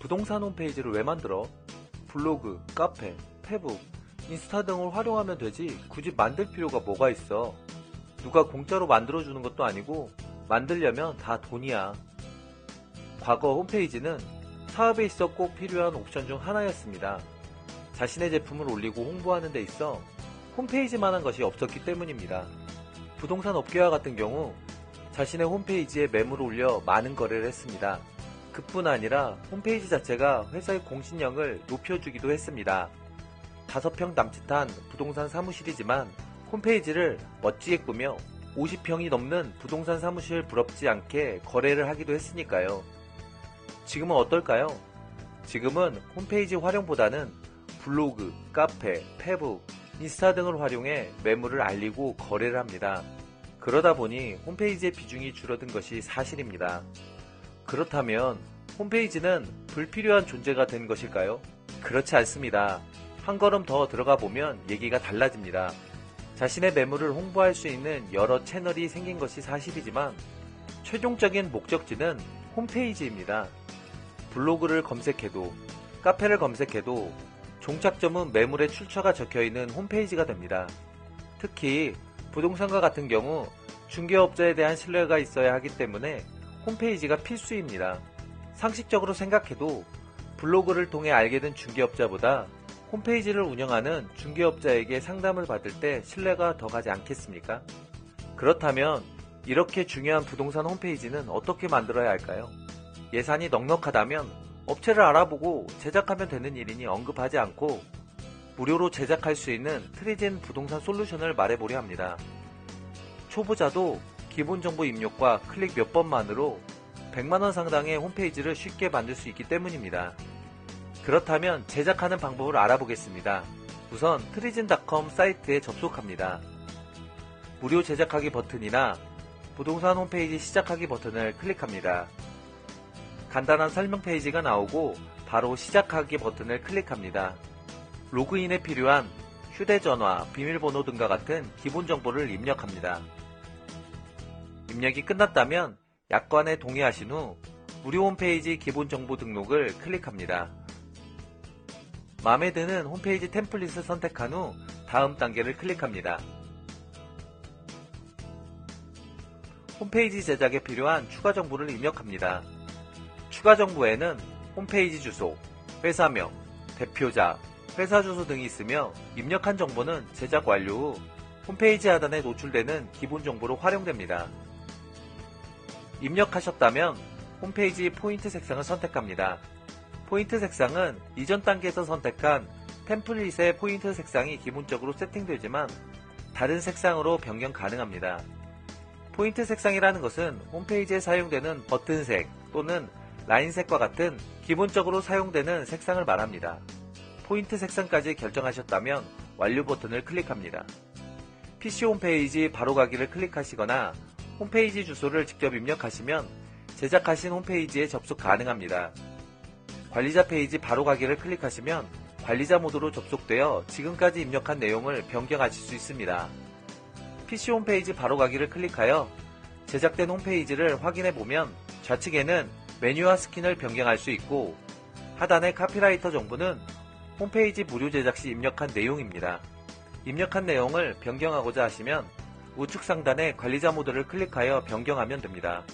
부동산 홈페이지를 왜 만들어? 블로그, 카페, 페북, 인스타 등을 활용하면 되지 굳이 만들 필요가 뭐가 있어. 누가 공짜로 만들어주는 것도 아니고 만들려면 다 돈이야. 과거 홈페이지는 사업에 있어 꼭 필요한 옵션 중 하나였습니다. 자신의 제품을 올리고 홍보하는 데 있어 홈페이지만한 것이 없었기 때문입니다. 부동산 업계와 같은 경우 자신의 홈페이지에 매물을 올려 많은 거래를 했습니다. 그뿐 아니라 홈페이지 자체가 회사의 공신력을 높여주기도 했습니다. 5평 남짓한 부동산 사무실이지만 홈페이지를 멋지게 꾸며 50평이 넘는 부동산 사무실 부럽지 않게 거래를 하기도 했으니까요. 지금은 어떨까요? 지금은 홈페이지 활용보다는 블로그, 카페, 페북, 인스타 등을 활용해 매물을 알리고 거래를 합니다. 그러다 보니 홈페이지의 비중이 줄어든 것이 사실입니다. 그렇다면 홈페이지는 불필요한 존재가 된 것일까요? 그렇지 않습니다. 한 걸음 더 들어가 보면 얘기가 달라집니다. 자신의 매물을 홍보할 수 있는 여러 채널이 생긴 것이 사실이지만 최종적인 목적지는 홈페이지입니다. 블로그를 검색해도 카페를 검색해도 종착점은 매물의 출처가 적혀있는 홈페이지가 됩니다. 특히 부동산과 같은 경우 중개업자에 대한 신뢰가 있어야 하기 때문에 홈페이지가 필수입니다. 상식적으로 생각해도 블로그를 통해 알게 된 중개업자보다 홈페이지를 운영하는 중개업자에게 상담을 받을 때 신뢰가 더 가지 않겠습니까? 그렇다면 이렇게 중요한 부동산 홈페이지는 어떻게 만들어야 할까요? 예산이 넉넉하다면 업체를 알아보고 제작하면 되는 일이니 언급하지 않고 무료로 제작할 수 있는 트리진 부동산 솔루션을 말해보려 합니다. 초보자도 기본 정보 입력과 클릭 몇 번만으로 100만원 상당의 홈페이지를 쉽게 만들 수 있기 때문입니다. 그렇다면 제작하는 방법을 알아보겠습니다. 우선 트리진.com 사이트에 접속합니다. 무료 제작하기 버튼이나 부동산 홈페이지 시작하기 버튼을 클릭합니다. 간단한 설명 페이지가 나오고 바로 시작하기 버튼을 클릭합니다. 로그인에 필요한 휴대전화, 비밀번호 등과 같은 기본 정보를 입력합니다. 입력이 끝났다면 약관에 동의하신 후 무료 홈페이지 기본 정보 등록을 클릭합니다. 마음에 드는 홈페이지 템플릿을 선택한 후 다음 단계를 클릭합니다. 홈페이지 제작에 필요한 추가 정보를 입력합니다. 추가 정보에는 홈페이지 주소, 회사명, 대표자, 회사 주소 등이 있으며 입력한 정보는 제작 완료 후 홈페이지 하단에 노출되는 기본 정보로 활용됩니다. 입력하셨다면 홈페이지 포인트 색상을 선택합니다. 포인트 색상은 이전 단계에서 선택한 템플릿의 포인트 색상이 기본적으로 세팅되지만 다른 색상으로 변경 가능합니다. 포인트 색상이라는 것은 홈페이지에 사용되는 버튼색 또는 라인색과 같은 기본적으로 사용되는 색상을 말합니다. 포인트 색상까지 결정하셨다면 완료 버튼을 클릭합니다. PC 홈페이지 바로가기를 클릭하시거나 홈페이지 주소를 직접 입력하시면 제작하신 홈페이지에 접속 가능합니다. 관리자 페이지 바로가기를 클릭하시면 관리자 모드로 접속되어 지금까지 입력한 내용을 변경하실 수 있습니다. PC 홈페이지 바로가기를 클릭하여 제작된 홈페이지를 확인해보면 좌측에는 메뉴와 스킨을 변경할 수 있고 하단의 카피라이터 정보는 홈페이지 무료 제작 시 입력한 내용입니다. 입력한 내용을 변경하고자 하시면 우측 상단의 관리자 모드를 클릭하여 변경하면 됩니다.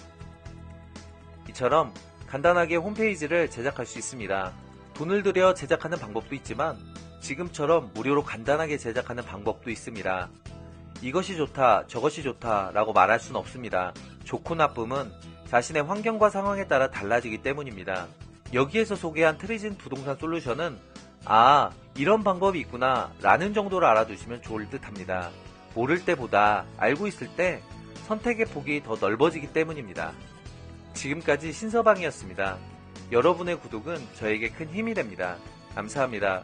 이처럼 간단하게 홈페이지를 제작할 수 있습니다. 돈을 들여 제작하는 방법도 있지만 지금처럼 무료로 간단하게 제작하는 방법도 있습니다. 이것이 좋다, 저것이 좋다 라고 말할 수는 없습니다. 좋고 나쁨은 자신의 환경과 상황에 따라 달라지기 때문입니다. 여기에서 소개한 트리진 부동산 솔루션은 이런 방법이 있구나 라는 정도로 알아두시면 좋을 듯 합니다. 모를 때보다 알고 있을 때 선택의 폭이 더 넓어지기 때문입니다. 지금까지 신서방이었습니다. 여러분의 구독은 저에게 큰 힘이 됩니다. 감사합니다.